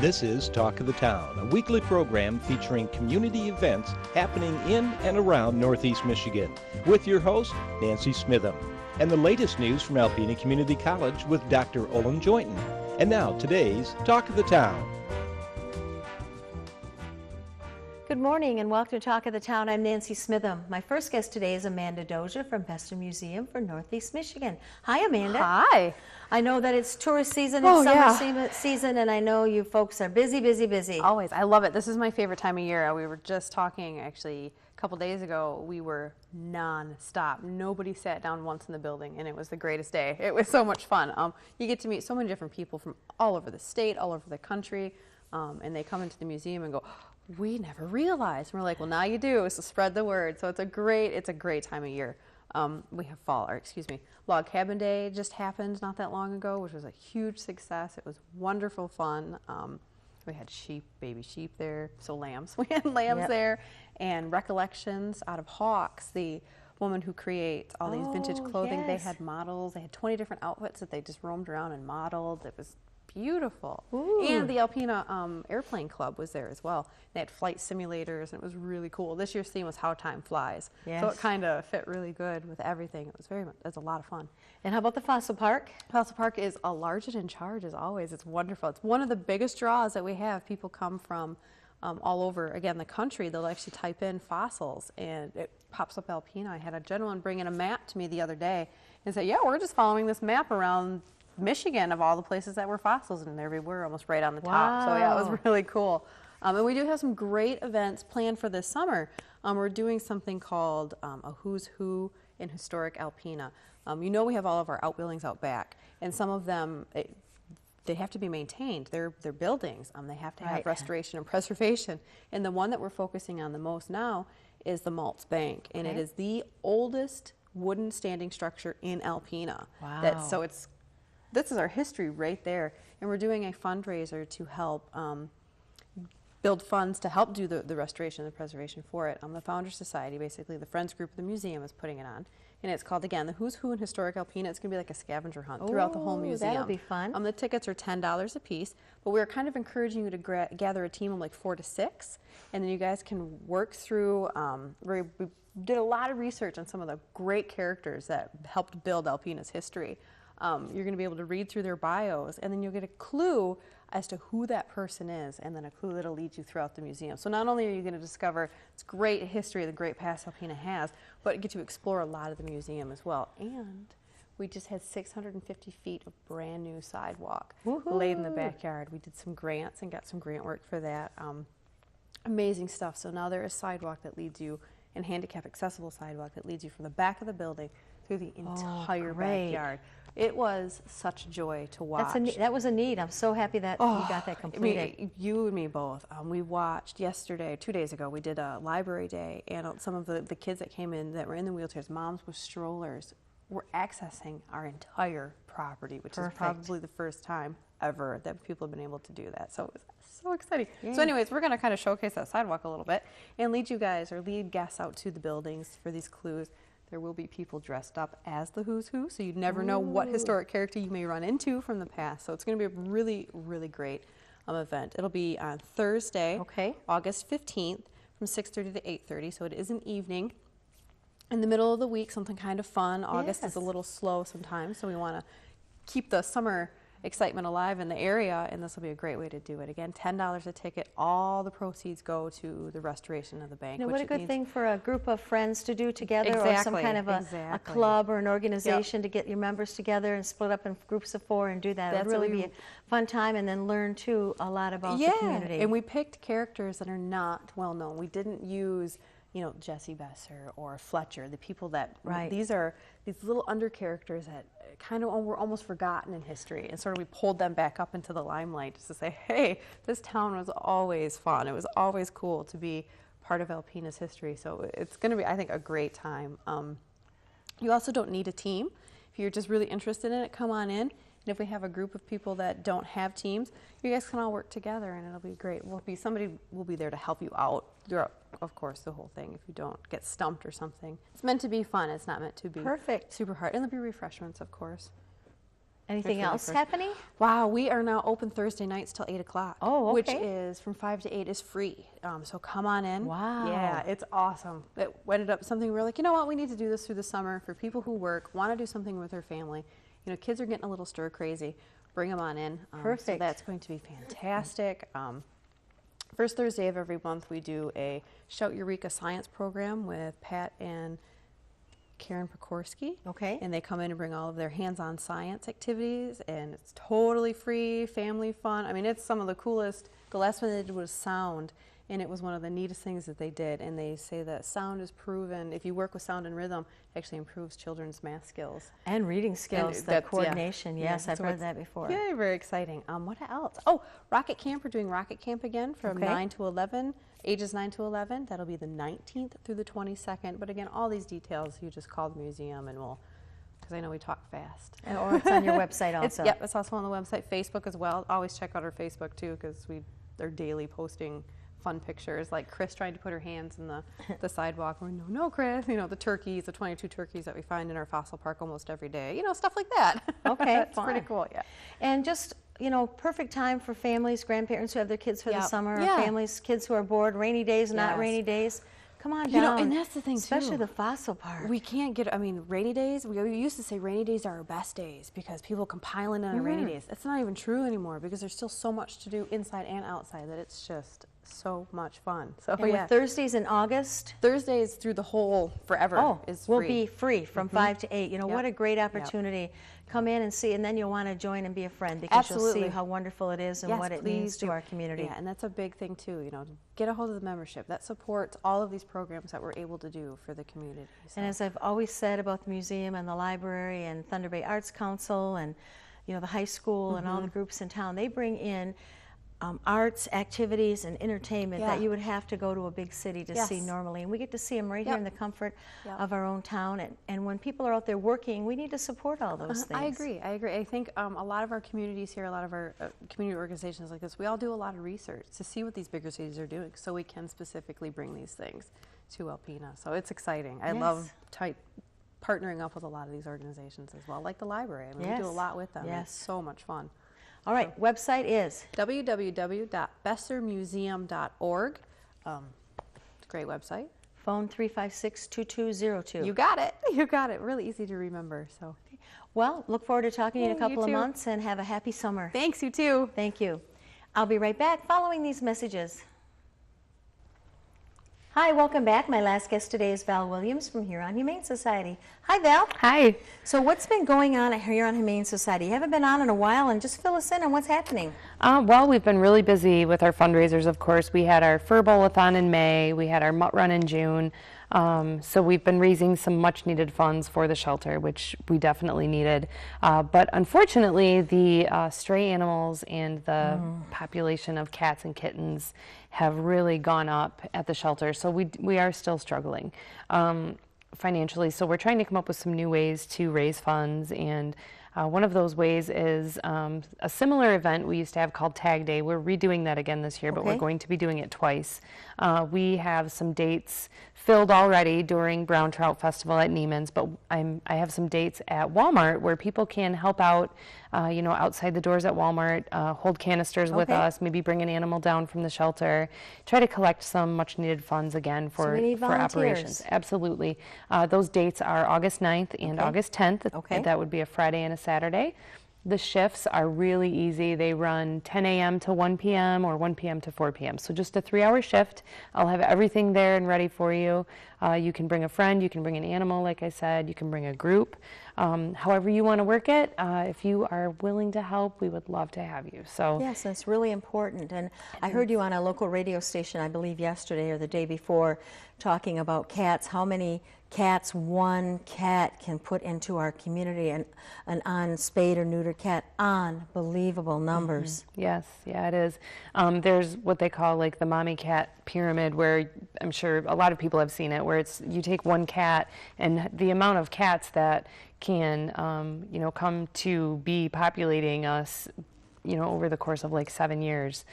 This is Talk of the Town, a weekly program featuring community events happening in and around Northeast Michigan, with your host, Nancy Smitham, and the latest news from Alpena Community College with Dr. Olin Joynton. And now, today's Talk of the Town. Good morning and welcome to Talk of the Town. I'm Nancy Smitham. My first guest today is Amanda Dozier from Bestor Museum for Northeast Michigan. Hi, Amanda. Hi. I know that it's tourist season, it's summer season, and I know you folks are busy, busy, busy. Always. I love it. This is my favorite time of year. We were just talking, actually, a couple days ago. We were non-stop. Nobody sat down once in the building, and it was the greatest day. It was so much fun. You get to meet so many different people from all over the state, all over the country, and they come into the museum and go, we never realized. And we're like, well, now you do, so spread the word. So it's a great time of year. We have Log Cabin Day just happened not that long ago, which was a huge success. It was wonderful fun. We had baby sheep there, so lambs. We had lambs there, and recollections out of Hawks, the woman who creates all these vintage clothing. They had models. They had 20 different outfits that they just roamed around and modeled. It was beautiful. Ooh. And the Alpena Airplane Club was there as well. They had flight simulators, and it was really cool. This year's theme was How Time Flies. Yes. So it kind of fit really good with everything. It was a lot of fun. And how about the Fossil Park? Fossil Park is a large and in charge as always. It's wonderful. It's one of the biggest draws that we have. People come from all over, again, the country. They'll actually type in fossils, and it pops up Alpena. I had a gentleman bring in a map to me the other day and say, yeah, we're just following this map around Michigan of all the places that were fossils, and there we were, almost right on the top. So yeah, it was really cool. And we do have some great events planned for this summer. We're doing something called a Who's Who in Historic Alpena. You know, we have all of our outbuildings out back, and some of them, they have to be maintained. They're buildings. They have to have restoration and preservation. And the one that we're focusing on the most now is the Maltz Bank, and it is the oldest wooden standing structure in Alpena. Wow. This is our history right there, and we're doing a fundraiser to help build funds to help do the restoration and the preservation for it. The Founders Society, basically the Friends group of the museum, is putting it on, and it's called, again, the Who's Who in Historic Alpena. It's going to be like a scavenger hunt throughout the whole museum. That'll be fun. The tickets are $10 a piece, but we're kind of encouraging you to gather a team of like 4 to 6, and then you guys can work through. We did a lot of research on some of the great characters that helped build Alpena's history. You're going to be able to read through their bios, and then you'll get a clue as to who that person is, and then a clue that'll lead you throughout the museum. So not only are you going to discover this great history, the great past Alpena has, but get to explore a lot of the museum as well. And we just had 650 feet of brand new sidewalk laid in the backyard. We did some grants and got some grant work for that. Amazing stuff. So now there is sidewalk that leads you, and handicap accessible sidewalk that leads you from the back of the building through the entire backyard. It was such joy to watch. That was a need. I'm so happy that you got that completed. You and me both. We watched yesterday, 2 days ago, we did a library day, and some of the kids that came in that were in the wheelchairs, moms with strollers, were accessing our entire property, which is probably the first time ever that people have been able to do that. So it was so exciting. Yeah. So anyways, we're going to kind of showcase that sidewalk a little bit and lead guests out to the buildings for these clues. There will be people dressed up as the Who's Who, so you'd never know what historic character you may run into from the past. So it's going to be a really, really great event. It'll be on Thursday, August 15th, from 6:30 to 8:30. So it is an evening. In the middle of the week, something kind of fun. August is a little slow sometimes, so we want to keep the summer excitement alive in the area, and this will be a great way to do it. Again, $10 a ticket. All the proceeds go to the restoration of the bank. What a good thing for a group of friends to do together, or some kind of a club or an organization to get your members together and split up in groups of 4 and do that. It would really be a fun time, and then learn too a lot about the community. And we picked characters that are not well known. We didn't use Jessie Besser or Fletcher, the people that, these are these little under characters that kind of were almost forgotten in history, and sort of we pulled them back up into the limelight just to say, hey, this town was always fun. It was always cool to be part of Alpena's history. So it's going to be, I think, a great time. You also don't need a team. If you're just really interested in it, come on in. And if we have a group of people that don't have teams, you guys can all work together, and it'll be great. Somebody will be there to help you out throughout, of course, the whole thing if you don't get stumped or something. It's meant to be fun. It's not meant to be super hard. And there'll be refreshments, of course. Anything else happening? Wow, we are now open Thursday nights till 8 o'clock. Oh, okay. Which is from 5 to 8 is free. So come on in. Wow. Yeah, it's awesome. It ended up something we're like, you know what, we need to do this through the summer for people who work, want to do something with their family. You know, kids are getting a little stir crazy. Bring them on in. Perfect. So that's going to be fantastic. First Thursday of every month we do a Shout Eureka Science program with Pat and Karen Pekorski. Okay. And they come in and bring all of their hands-on science activities, and it's totally free, family fun. I mean, it's some of the coolest. The last one they did was sound, and it was one of the neatest things that they did. And they say that sound is proven, if you work with sound and rhythm, it actually improves children's math skills. And reading skills, the coordination. Yeah. Yes, I've heard that before. Yeah, very exciting. What else? Oh, Rocket Camp. We're doing Rocket Camp again from 9 to 11. Ages 9 to 11, that'll be the 19th through the 22nd. But again, all these details, you just call the museum and we'll, because I know we talk fast. Or it's on your website also. Yep, it's also on the website, Facebook as well. Always check out our Facebook too, because they're daily posting fun pictures, like Chris trying to put her hands in the sidewalk. We're no, Chris. You know, the turkeys, the 22 turkeys that we find in our fossil park almost every day. You know, stuff like that. Okay, it's pretty cool, yeah. And just, you know, perfect time for families, grandparents who have their kids for the summer, or Yeah. families, kids who are bored, rainy days, not rainy days. Come on down. You know, and that's the thing especially too. the fossil park. We can't get, I mean, rainy days, we used to say rainy days are our best days because people compile in on rainy days. That's not even true anymore because there's still so much to do inside and outside that it's just so much fun. So and with Thursdays in August? Thursdays through the whole forever is free. Will be free from 5 to 8. You know, what a great opportunity. Come in and see, and then you'll want to join and be a friend because you'll see how wonderful it is and what it means to our community. Yeah, and that's a big thing too, you know, get a hold of the membership. That supports all of these programs that we're able to do for the community. So. And as I've always said about the museum and the library and Thunder Bay Arts Council and, you know, the high school and all the groups in town, they bring in arts, activities, and entertainment that you would have to go to a big city to see normally. And we get to see them right here in the comfort of our own town. And when people are out there working, we need to support all those things. I agree. I think a lot of our communities here, a lot of our community organizations like this, we all do a lot of research to see what these bigger cities are doing so we can specifically bring these things to Alpena. So it's exciting. I love partnering up with a lot of these organizations as well, like the library. I mean, we do a lot with them. It's so much fun. All right, website is? www.bessermuseum.org. Great website. Phone 356-2202. You got it. You got it. Really easy to remember. So, well, look forward to talking to you in a couple of months and have a happy summer. Thanks, you too. Thank you. I'll be right back following these messages. Hi, welcome back. My last guest today is Val Williams from Huron Humane Society. Hi, Val. Hi. So what's been going on at Huron Humane Society? You haven't been on in a while, and just fill us in on what's happening. Well, we've been really busy with our fundraisers, of course. We had our Fur Bowl-a-thon in May. We had our Mutt Run in June. So we've been raising some much-needed funds for the shelter, which we definitely needed. But unfortunately, the stray animals and the population of cats and kittens have really gone up at the shelter. So we are still struggling financially. So we're trying to come up with some new ways to raise funds, and one of those ways is a similar event we used to have called Tag Day. We're redoing that again this year, but we're going to be doing it twice. We have some dates filled already during Brown Trout Festival at Neiman's, but I have some dates at Walmart where people can help out, you know, outside the doors at Walmart, hold canisters with us, maybe bring an animal down from the shelter, try to collect some much needed funds again for operations. Absolutely. Those dates are August 9th and August 10th. That would be a Friday and a Saturday. The shifts are really easy. They run 10 a.m. to 1 p.m. or 1 p.m. to 4 p.m. So just a 3-hour shift. I'll have everything there and ready for you. You can bring a friend, you can bring an animal, like I said, you can bring a group. However you want to work it, if you are willing to help, we would love to have you. So yes, that's really important. And I heard you on a local radio station, I believe yesterday or the day before, talking about cats, how many cats one cat can put into our community, and an unspayed or neutered cat, unbelievable numbers. Yes, yeah, it is. There's what they call like the mommy cat pyramid, where I'm sure a lot of people have seen it, where it's you take one cat and the amount of cats that can you know, come to be populating us, you know, over the course of like 7 years.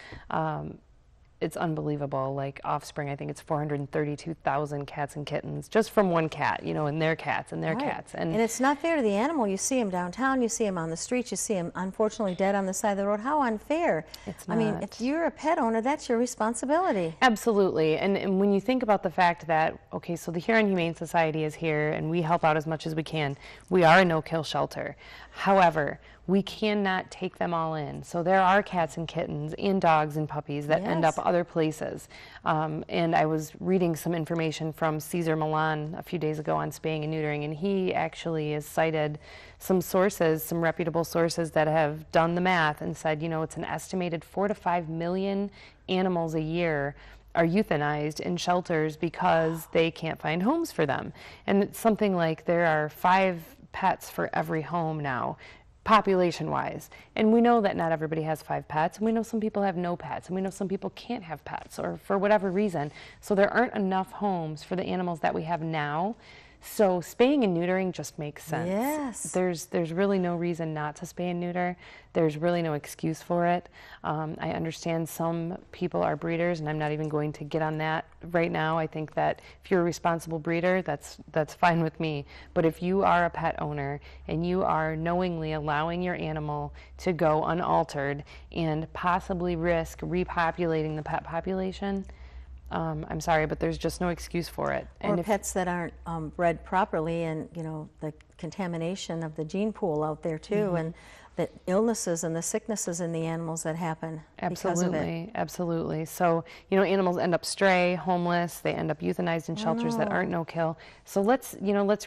it's unbelievable. Like offspring, I think it's 432,000 cats and kittens just from one cat, you know, and their cats and their cats. And it's not fair to the animal. You see them downtown, you see them on the streets, you see them unfortunately dead on the side of the road. How unfair. It's not. I mean, if you're a pet owner, that's your responsibility. Absolutely. And when you think about the fact that, okay, so the Huron Humane Society is here and we help out as much as we can. We are a no-kill shelter. However, we cannot take them all in. So there are cats and kittens and dogs and puppies that end up other places. And I was reading some information from Cesar Millan a few days ago on spaying and neutering, and he actually has cited some sources, some reputable sources that have done the math and said, you know, it's an estimated 4 to 5 million animals a year are euthanized in shelters because they can't find homes for them. And it's something like there are 5 pets for every home now, population-wise. And we know that not everybody has 5 pets, and we know some people have no pets, and we know some people can't have pets, or for whatever reason. So there aren't enough homes for the animals that we have now. So spaying and neutering just makes sense. Yes. There's really no reason not to spay and neuter. There's really no excuse for it. I understand some people are breeders, and I'm not even going to get on that right now. I think that if you're a responsible breeder, that's fine with me. But if you are a pet owner and you are knowingly allowing your animal to go unaltered and possibly risk repopulating the pet population, I'm sorry, but there's just no excuse for it. Or pets that aren't bred properly, and you know, the contamination of the gene pool out there too, and the illnesses and the sicknesses in the animals that happen because of it. Absolutely. So, you know, animals end up stray, homeless, they end up euthanized in shelters that aren't no-kill. So let's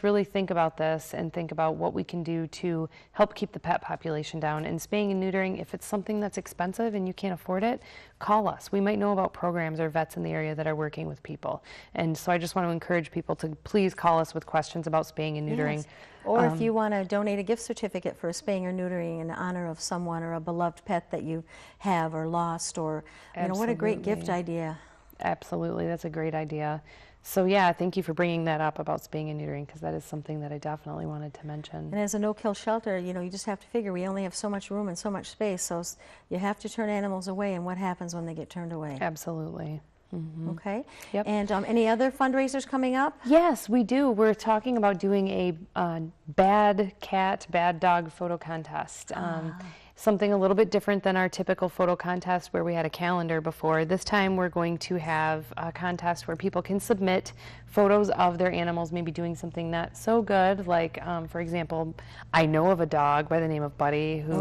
really think about this and think about what we can do to help keep the pet population down. And spaying and neutering, if it's something that's expensive and you can't afford it, call us. We might know about programs or vets in the area that are working with people. And so I just want to encourage people to please call us with questions about spaying and neutering. Yes. Or if you want to donate a gift certificate for a spaying or neutering in honor of someone or a beloved pet that you have or lost, or you know, what a great gift idea. Absolutely, that's a great idea. So yeah, thank you for bringing that up about spaying and neutering, because that is something that I definitely wanted to mention. And as a no-kill shelter, you know, you just have to figure we only have so much room and so much space, so you have to turn animals away, and what happens when they get turned away. Absolutely. Mm-hmm. Okay. Yep. And any other fundraisers coming up? Yes, we do. We're talking about doing a bad cat, bad dog photo contest. Something a little bit different than our typical photo contest where we had a calendar before. This time we're going to have a contest where people can submit photos of their animals maybe doing something not so good, like for example, I know of a dog by the name of Buddy who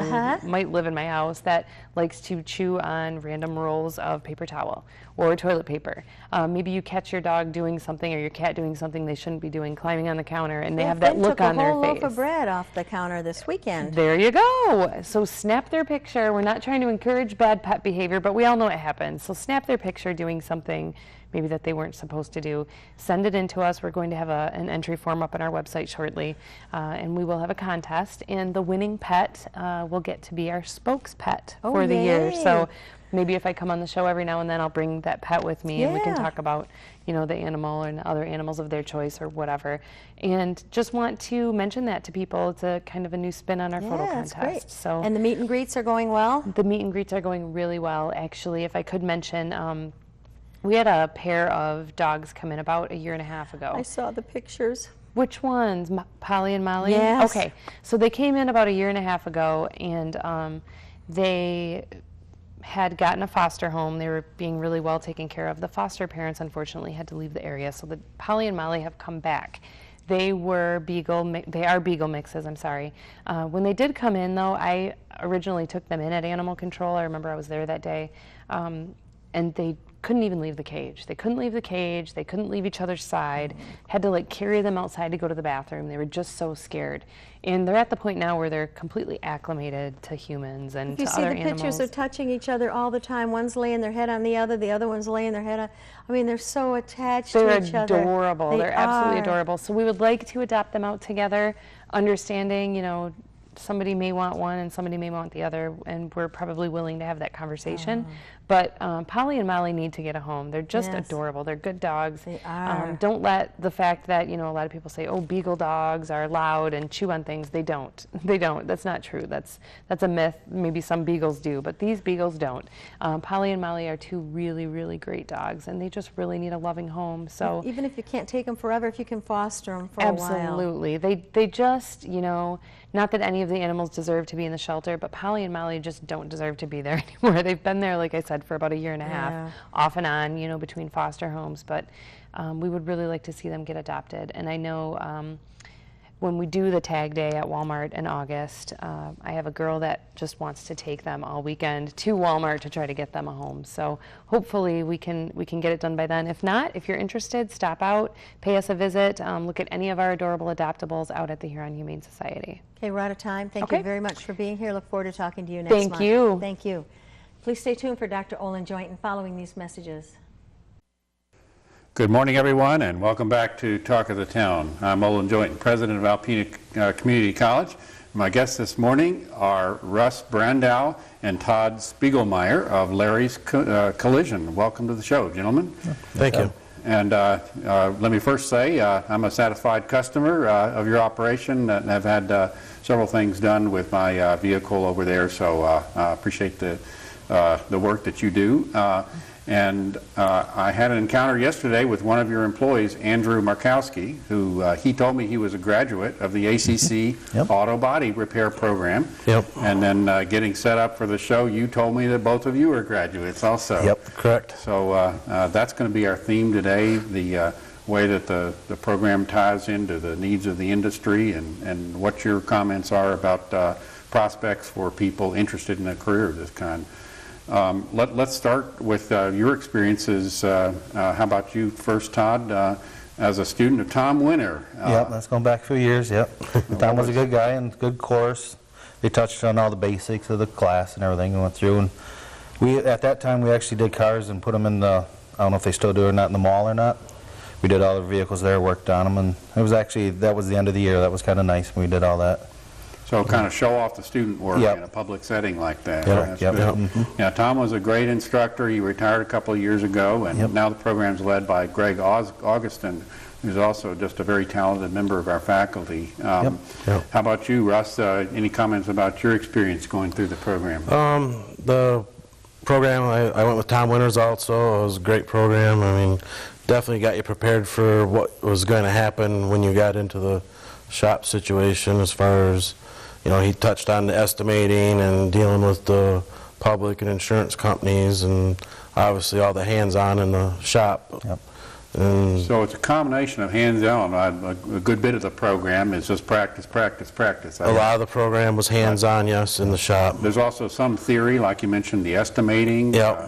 might live in my house that likes to chew on random rolls of paper towel or toilet paper. Maybe you catch your dog doing something or your cat doing something they shouldn't be doing, climbing on the counter, and they have that look on their face. Took a whole loaf of bread off the counter this weekend. There you go. So snap their picture. We're not trying to encourage bad pet behavior, but we all know it happens. So snap their picture doing something maybe that they weren't supposed to do. Send it in to us. We're going to have an entry form up on our website shortly, and we will have a contest, and the winning pet will get to be our spokes pet for the year. So maybe if I come on the show every now and then, I'll bring that pet with me, and we can talk about, you know, the animal and other animals of their choice or whatever. And just want to mention that to people. It's a kind of a new spin on our photo contest. Great. So, and the meet and greets are going well? The meet and greets are going really well, actually. If I could mention, we had a pair of dogs come in about 1.5 years ago. I saw the pictures. Which ones? Polly and Molly? Yes. Okay. So they came in about 1.5 years ago, and they had gotten a foster home. They were being really well taken care of. The foster parents, unfortunately, had to leave the area, so the Polly and Molly have come back. They are beagle mixes, I'm sorry. When they did come in, though, I originally took them in at animal control. I remember I was there that day, and they couldn't even leave the cage. They couldn't leave the cage. They couldn't leave each other's side. Had to like carry them outside to go to the bathroom. They were just so scared. And they're at the point now where they're completely acclimated to humans and to other animals. You see the pictures, they're touching each other all the time. One's laying their head on the other one's laying their head on. I mean, they're so attached to each other. They're adorable. They're absolutely adorable. So we would like to adopt them out together, understanding, you know, somebody may want one and somebody may want the other, and we're probably willing to have that conversation. But Polly and Molly need to get a home. They're just Yes. adorable. They're good dogs. They are. Don't let the fact that, you know, a lot of people say, oh, beagle dogs are loud and chew on things. They don't. They don't. That's not true. That's a myth. Maybe some beagles do, but these beagles don't. Polly and Molly are two really, really great dogs, and they just really need a loving home. So even if you can't take them forever, if you can foster them for a while. absolutely. They just, you know, not that any of the animals deserve to be in the shelter, but Polly and Molly just don't deserve to be there anymore. They've been there, like I said, for about a year and a half, off and on, you know, between foster homes. But we would really like to see them get adopted. And I know when we do the tag day at Walmart in August, I have a girl that just wants to take them all weekend to Walmart to try to get them a home. So hopefully we can get it done by then. If not, if you're interested, stop out, pay us a visit, look at any of our adorable adoptables out at the Huron Humane Society. Okay, we're out of time. Thank Okay. you very much for being here. Look forward to talking to you next month. Thank you. Thank you. Please stay tuned for Dr. Olin Jointon following these messages. Good morning, everyone, and welcome back to Talk of the Town. I'm Olin Jointon, president of Alpena Community College. My guests this morning are Russ Brandow and Todd Spiegelmeyer of Larry's Collision. Welcome to the show, gentlemen. Thank you. And let me first say I'm a satisfied customer of your operation and have had several things done with my vehicle over there, so I appreciate the work that you do. And I had an encounter yesterday with one of your employees, Andrew Markowski, who he told me he was a graduate of the ACC Yep. Auto Body Repair Program. Yep. And then getting set up for the show, you told me that both of you are graduates also. Yep, correct. So that's going to be our theme today, the way that the program ties into the needs of the industry and what your comments are about prospects for people interested in a career of this kind. Let's start with your experiences. How about you first, Todd, as a student of Tom Winter? Yep, that's going back a few years, yep. Tom was a good guy and good course. They touched on all the basics of the class and everything we went through. And we, at that time, we actually did cars and put them in the, I don't know if they still do it or not, in the mall or not. We did all the vehicles there, worked on them, and it was actually, that was the end of the year. That was kind of nice when we did all that. So kind of show off the student work Yep. in a public setting like that. Yep, That's yep, good. yep. Yeah, Tom was a great instructor. He retired a couple of years ago, and Yep. now the program's led by Greg Augustin, who's also just a very talented member of our faculty. Yep. How about you, Russ? Any comments about your experience going through the program? The program, I went with Tom Winters also. It was a great program. I mean, definitely got you prepared for what was going to happen when you got into the shop situation, as far as, you know, he touched on the estimating and dealing with the public and insurance companies, and obviously all the hands-on in the shop. Yep. And So it's a combination of hands-on. A good bit of the program is just practice, practice, practice. a lot of the program was hands-on, yes, in the shop. There's also some theory, like you mentioned, the estimating. Yep.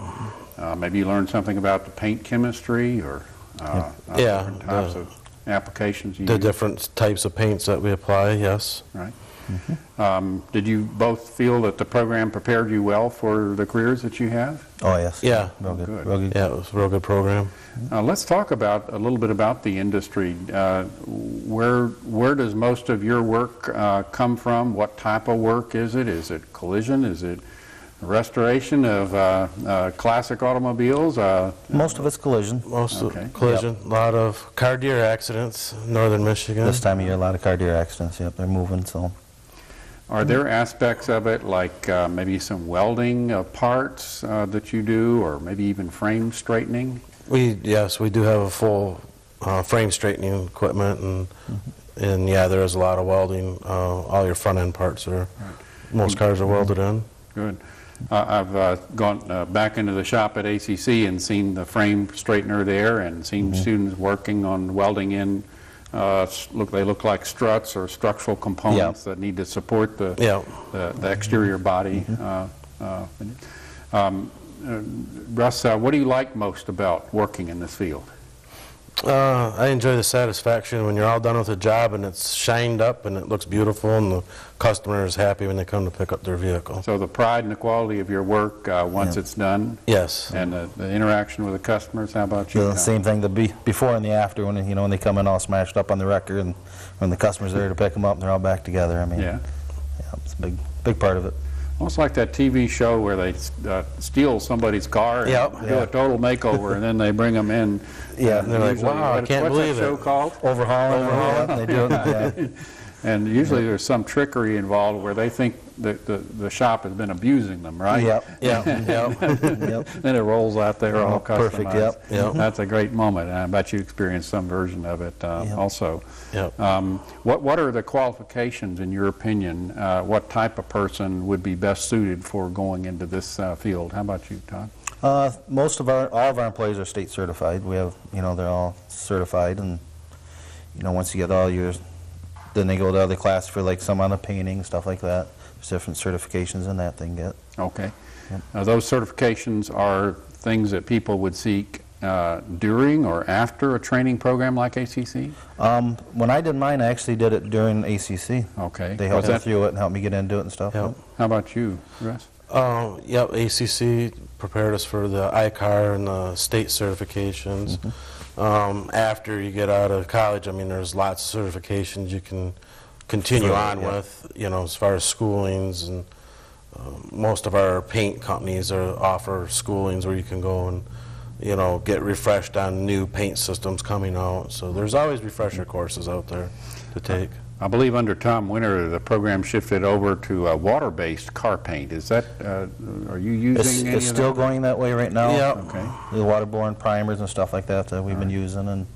Maybe you learned something about the paint chemistry or Yeah, different types of applications you The use. different types of paints that we apply, yes. Right. Did you both feel that the program prepared you well for the careers that you have? Oh, yes. Yeah. Real good. Good. Real good. Yeah, it was a real good program. Let's talk about a little bit about the industry. Where does most of your work come from? What type of work is it? Is it collision? Is it restoration of classic automobiles? Most of it's collision. Most Okay. of collision, a lot of car deer accidents in northern Michigan. This time of year, a lot of car deer accidents. Yep, they're moving, so. Are there aspects of it like maybe some welding of parts that you do, or maybe even frame straightening? Yes, we do have a full frame straightening equipment, and yeah, there is a lot of welding. All your front end parts are, most cars are welded in. Good. I've gone back into the shop at ACC and seen the frame straightener there, and seen students working on welding in. They look like struts or structural components that need to support the exterior body. Russ, what do you like most about working in this field? I enjoy the satisfaction when you're all done with a job and it's shined up and it looks beautiful, and the customer is happy when they come to pick up their vehicle. So the pride and the quality of your work once it's done, Yes. and the interaction with the customers. How about you? The same thing, the before and the after, when when they come in all smashed up on the wrecker, and when the customer's there to pick them up, and they're all back together. I mean, Yeah. it's a big part of it. Almost like that TV show where they steal somebody's car and do a total makeover, and then they bring them in. Yeah, and they're like, wow, I can't believe it. What's that show called? Overhauling. They do it. And usually there's some trickery involved where they think that the shop has been abusing them, right? Yep. Then it rolls out there all customized. Perfect, yep. That's a great moment, and I bet you experienced some version of it also. Yep. What are the qualifications, in your opinion? What type of person would be best suited for going into this field? How about you, Todd? All of our employees are state certified. We have, they're all certified, and once you get all yours, then they go to other classes for like some on the painting, stuff like that. There's different certifications in that they can get. Okay. Yep. Those certifications are things that people would seek during or after a training program like ACC? When I did mine, I actually did it during ACC. Okay. They helped me through it and helped me get into it and stuff. Yep. How about you, Russ? Yep, ACC prepared us for the ICAR and the state certifications. After you get out of college, I mean, there's lots of certifications you can continue on with, as far as schoolings, and most of our paint companies offer schoolings where you can go and, get refreshed on new paint systems coming out. So there's always refresher courses out there to take. I believe under Tom Winter, the program shifted over to water-based car paint. Is that, are you using any It's of still that? going that way right now. Yeah. Okay. The waterborne primers and stuff like that we've been using. And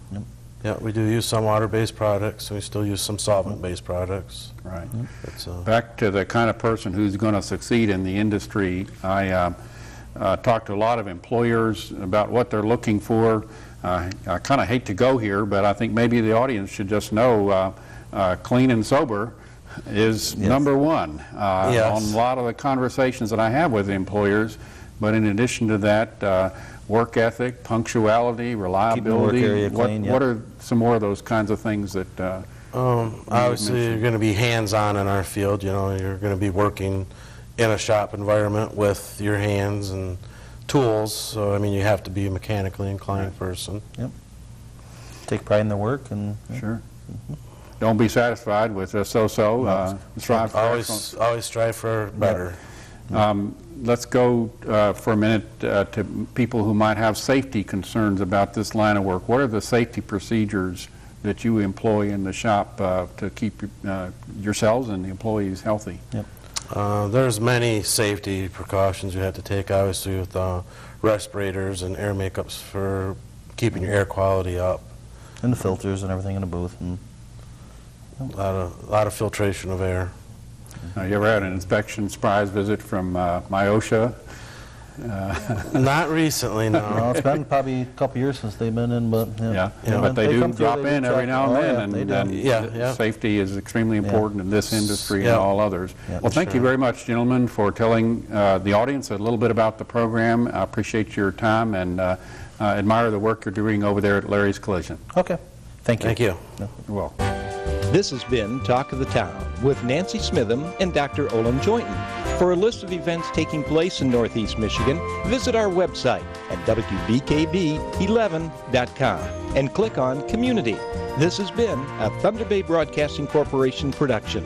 Yeah, we do use some water-based products. We still use some solvent-based products. Right. It's, Back to the kind of person who's going to succeed in the industry, I talked to a lot of employers about what they're looking for. I kind of hate to go here, but I think maybe the audience should just know clean and sober is number one on a lot of the conversations that I have with employers. But in addition to that, work ethic, punctuality, reliability. Keeping the work area clean, what are some more of those kinds of things that obviously, you're going to be hands-on in our field. You're going to be working in a shop environment with your hands and tools. So, I mean, you have to be a mechanically inclined person. Yep. Take pride in their work and Sure. Don't be satisfied with so-so. Strive for excellence. Always strive for better. Let's go for a minute to people who might have safety concerns about this line of work. What are the safety procedures that you employ in the shop to keep yourselves and the employees healthy? Yep. There's many safety precautions you have to take, obviously, with respirators and air makeups for keeping your air quality up. And the filters and everything in the booth. And a lot of filtration of air. You ever had an inspection surprise visit from MIOSHA? Not recently, no. No, it's been probably a couple years since they've been in, but but they do drop in every now and then, and safety is extremely important in this industry and all others. Yeah, well, thank you very much, gentlemen, for telling the audience a little bit about the program. I appreciate your time and admire the work you're doing over there at Larry's Collision. Okay. Thank you. Thank you. You're welcome. This has been Talk of the Town with Nancy Smitham and Dr. Olin Joynton. For a list of events taking place in Northeast Michigan, visit our website at WBKB11.com and click on Community. This has been a Thunder Bay Broadcasting Corporation production.